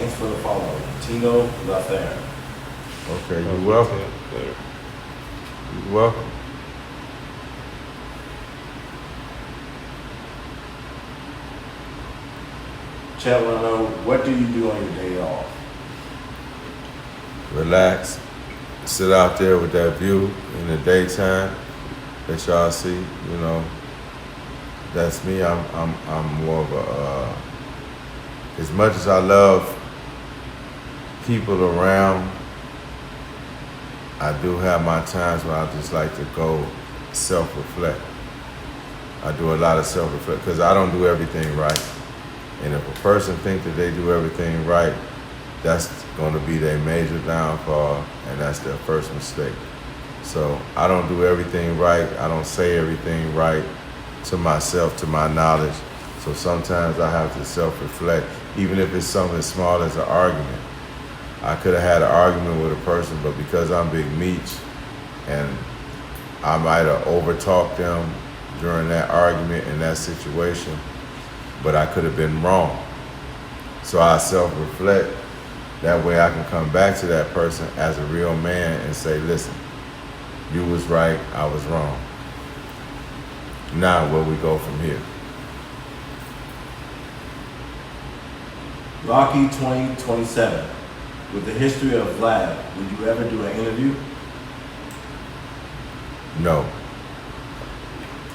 Thanks for the follow. Tino Lafayette. Okay, you're welcome. You're welcome. Chat want to know, what do you do on your day off? Relax. Sit out there with that view in the daytime that y'all see. You know, that's me. I'm more of a. As much as I love people around, I do have my times where I just like to go self-reflect. I do a lot of self-reflect because I don't do everything right. And if a person thinks that they do everything right, that's going to be their major downfall, and that's their first mistake. So I don't do everything right. I don't say everything right to myself, to my knowledge. So sometimes I have to self-reflect, even if it's something as small as an argument. I could have had an argument with a person, but because I'm Big Meech, and I might have over-talked them during that argument in that situation, but I could have been wrong. So I self-reflect. That way I can come back to that person as a real man and say, listen, you was right, I was wrong. Now where we go from here? Rocky 2027. With the history of Vlad, would you ever do an interview? No.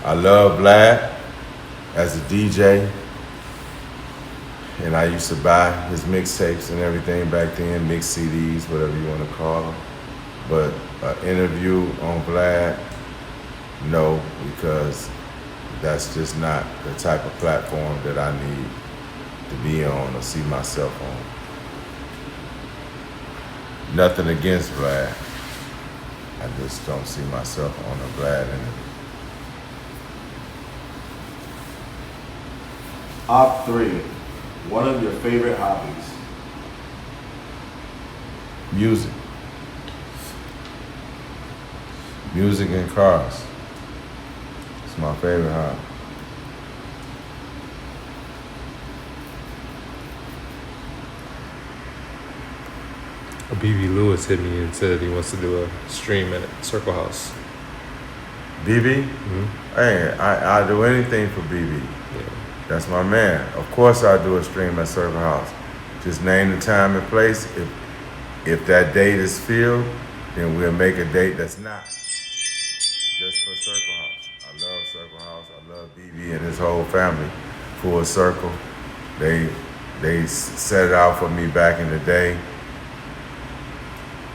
I love Vlad as a DJ, and I used to buy his mixtapes and everything back then, mix CDs, whatever you want to call them. But an interview on Vlad, no, because that's just not the type of platform that I need to be on or see myself on. Nothing against Vlad. I just don't see myself on a Vlad interview. Op 3. One of your favorite hobbies? Music. Music and cars. It's my favorite hobby. BB Lewis hit me and said he wants to do a stream at Circle House. BB? Mm-hmm. Hey, I do anything for BB. Yeah. That's my man. Of course I do a stream at Circle House. Just name the time and place. If that date is filled, then we'll make a date that's not just for Circle House. I love Circle House. I love BB and his whole family. Full Circle. They set it out for me back in the day.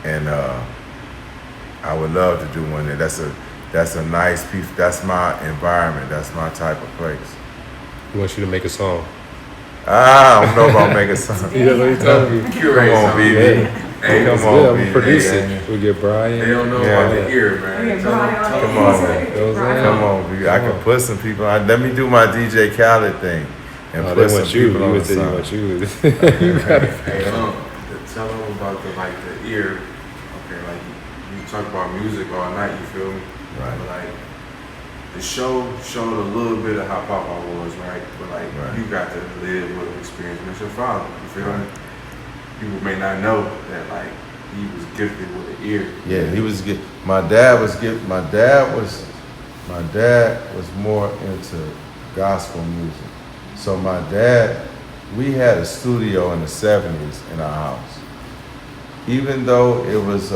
And I would love to do one there. That's a nice piece. That's my environment. That's my type of place. He wants you to make a song. I don't know about making something. Yeah, what you telling me? Come on, BB. Hey, Come good. on, I'm BB. produce it. We get Brian. They don't know about the ear, man. Come on, man. Come on, BB. I can put some people on. Let me do my DJ Khaled thing and put some people on the They song. want you. You Hey, tell them about the ear. Okay, like you talk about music all night, you feel me? Right. But like the show showed a little bit of how Papa was, right? But like Right. you got to live with an experience with your father. You feel Right. me? People may not know that like he was gifted with an ear. Yeah, he was good. My dad was more into gospel music. So my dad, we had a studio in the 70s in our house. Even though it was,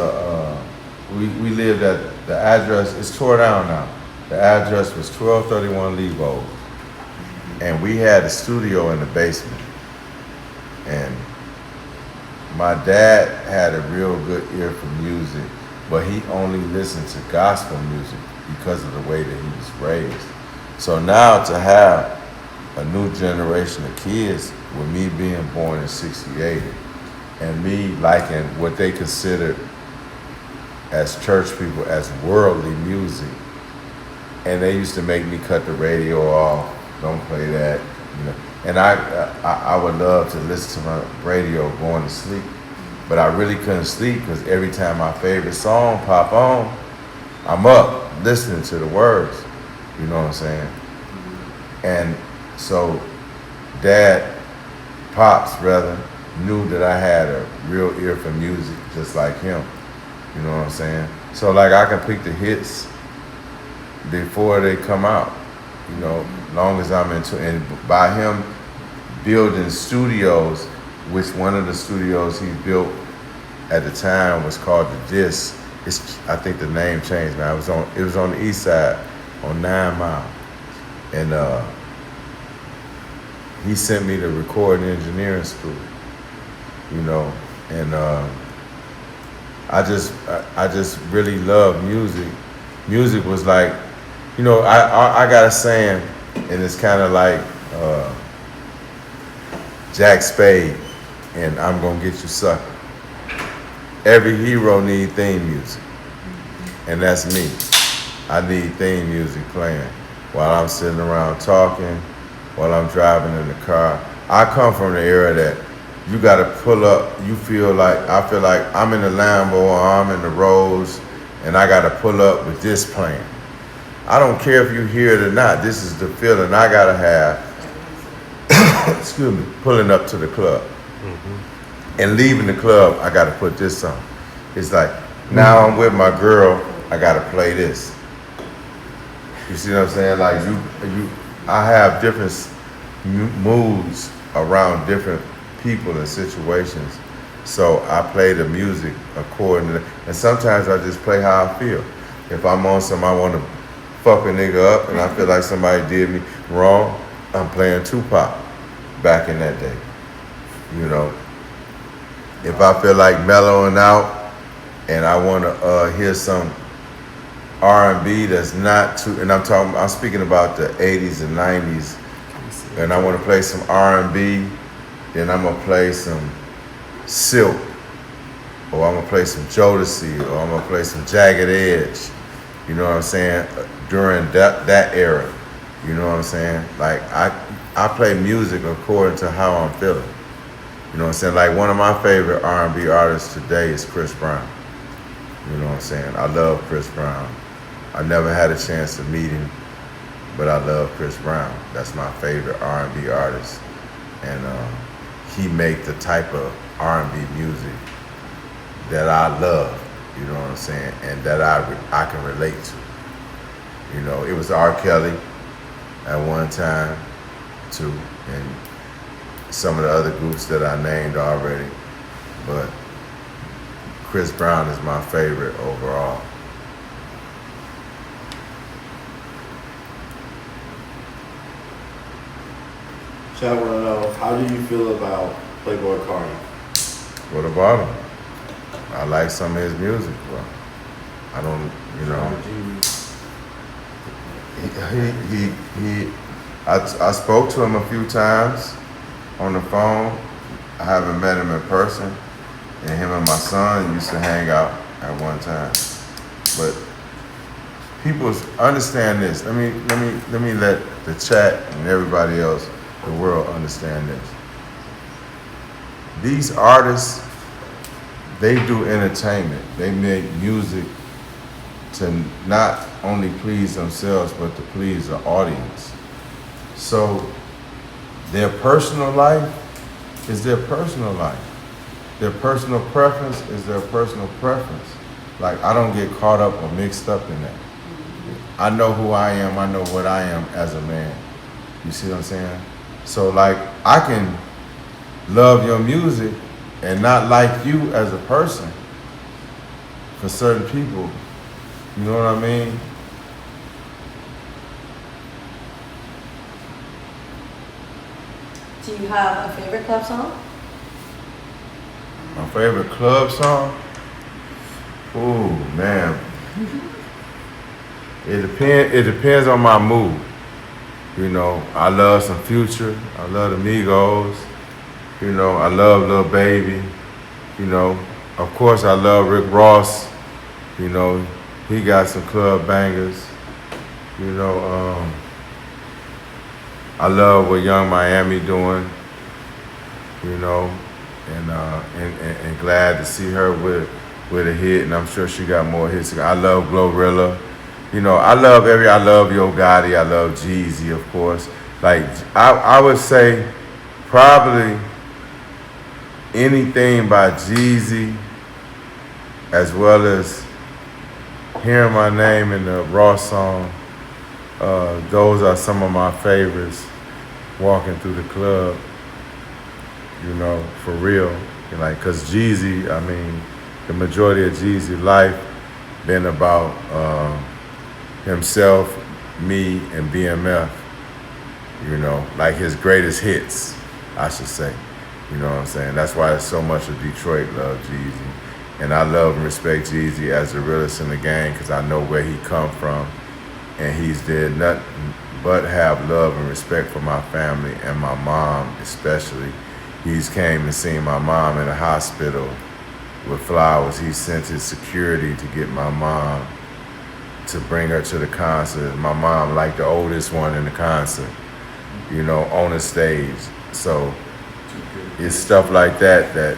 we lived at the address, it's tore down now. The address was 1231 Levo. And we had a studio in the basement. And my dad had a real good ear for music, but he only listened to gospel music because of the way that he was raised. So now to have a new generation of kids, with me being born in '68, and me liking what they considered as church people as worldly music, and they used to make me cut the radio off, don't play that, you know. And I would love to listen to my radio going to sleep, but I really couldn't sleep because every time my favorite song pop on, I'm up listening to the words, you know what I'm saying? And so Pops rather, knew that I had a real ear for music, just like him. You know what I'm saying? So like I can pick the hits before they come out. You know, long as I'm into, and by him building studios, which one of the studios he built at the time was called the Disc. I think the name changed now. It was on the east side on 9 Mile. And he sent me to recording engineering school, you know, and I just really love music. Music was like, you know, I got a saying, and it's kind of like Jack Spade and I'm Gonna Get You Sucker. Every hero need theme music, and that's me. I need theme music playing while I'm sitting around talking, while I'm driving in the car. I come from the era that you gotta pull up, I feel like I'm in the Lambo or I'm in the Rolls, and I gotta pull up with this playing. I don't care if you hear it or not, this is the feeling I gotta have, excuse me, pulling up to the club. And leaving the club, I gotta put this on. It's like, now I'm with my girl, I gotta play this. You see what I'm saying? Like I have different moods around different people and situations. So I play the music according to, and sometimes I just play how I feel. If I'm on some, I wanna fuck a nigga up and I feel like somebody did me wrong, I'm playing Tupac back in that day, you know. If I feel like mellowing out and I want to hear some R&B that's not too, and I'm speaking about the 80s and 90s, and I want to play some R&B, then I'm going to play some Silk, or I'm going to play some Jodeci, or I'm going to play some Jagged Edge, you know what I'm saying, during that era, you know what I'm saying? Like, I play music according to how I'm feeling. You know what I'm saying? Like one of my favorite R&B artists today is Chris Brown. You know what I'm saying? I love Chris Brown. I never had a chance to meet him, but I love Chris Brown. That's my favorite R&B artist. And he make the type of R&B music that I love, you know what I'm saying? And that I can relate to. You know, it was R. Kelly at one time too, and some of the other groups that I named already, but Chris Brown is my favorite overall. Chad, I want to know, how do you feel about Playboy Cardi? What about him? I like some of his music, bro. I don't, you know. I spoke to him a few times on the phone. I haven't met him in person, and him and my son used to hang out at one time. But people understand this. Let me let the chat and everybody else, the world, understand this. These artists, they do entertainment. They make music to not only please themselves, but to please the audience. So their personal life is their personal life. Their personal preference is their personal preference. Like, I don't get caught up or mixed up in that. I know who I am. I know what I am as a man. You see what I'm saying? So, like, I can love your music and not like you as a person for certain people. You know what I mean? Do you have a favorite club song? My favorite club song? Ooh, man. It depends on my mood. You know, I love some Future. I love the Migos. You know, I love Lil Baby. You know, of course I love Rick Ross. You know, he got some club bangers. You know, I love what Young Miami doing. You know, and glad to see her with a hit, and I'm sure she got more hits. I love Glorilla. You know, I love Yo Gotti, I love Jeezy, of course. Like, I would say probably anything by Jeezy, as well as hearing my name in the Raw song, those are some of my favorites. Walking through the club, you know, for real. Like, cause Jeezy, I mean, the majority of Jeezy life been about himself, me, and BMF. You know, like his greatest hits, I should say. You know what I'm saying? That's why so much of Detroit love Jeezy. And I love and respect Jeezy as the realest in the game because I know where he come from. And he's did nothing but have love and respect for my family and my mom especially. He's came and seen my mom in the hospital with flowers. He sent his security to get my mom to bring her to the concert. My mom, like the oldest one in the concert, you know, on the stage. So it's stuff like that that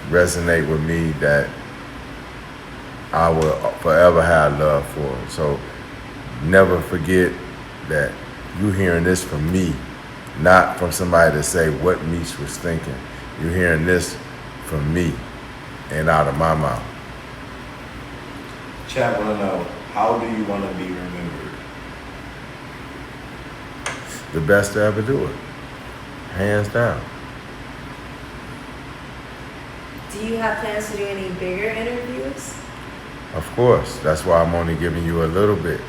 resonate with me that I will forever have love for. So never forget that you hearing this from me, not from somebody to say what Meech was thinking. You're hearing this from me and out of my mouth. Chat want to know, how do you want to be remembered? The best to ever do it, hands down. Do you have plans to do any bigger interviews? Of course, that's why I'm only giving you a little bit.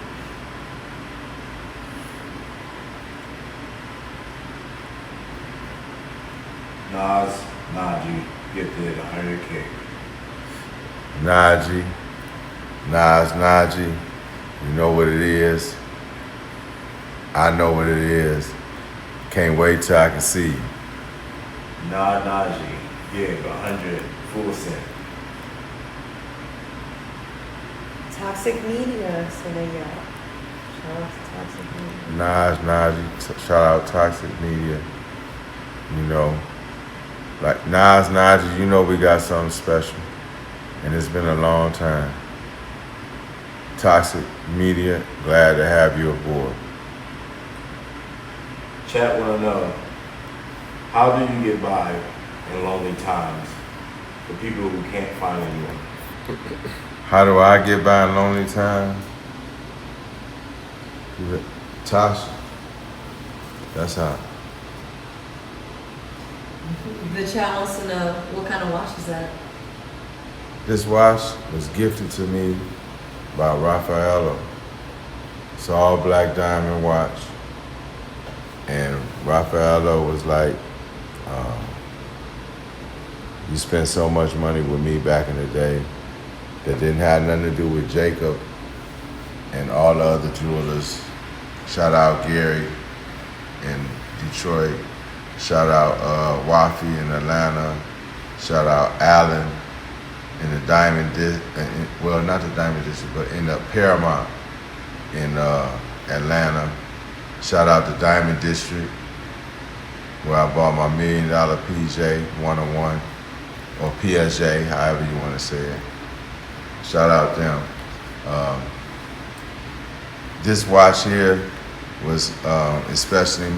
Nas, Najee, gifted 100K. Najee, you know what it is. I know what it is. Can't wait till I can see you. Najee, give 100 full cent. Toxic media, so there you go. Shout out to toxic media. Najee, shout out Toxic Media. You know, like Najee, you know we got something special. And it's been a long time. Toxic Media, glad to have you aboard. Chat want to know, how do you get by in lonely times for people who can't find anyone? How do I get by in lonely times? Tasha, that's how. The chat wants to know, what kind of watch is that? This watch was gifted to me by Raffaello. It's an all black diamond watch. And Raffaello was like, you spent so much money with me back in the day that didn't have nothing to do with Jacob and all the other jewelers. Shout out Gary in Detroit. Shout out Wafi in Atlanta. Shout out Allen in the Diamond District. Well, not the Diamond District, but in the Paramount in Atlanta. Shout out to Diamond District, where I bought my $1 million PJ 101, or PSJ, however you want to say it. Shout out them. This watch here was especially made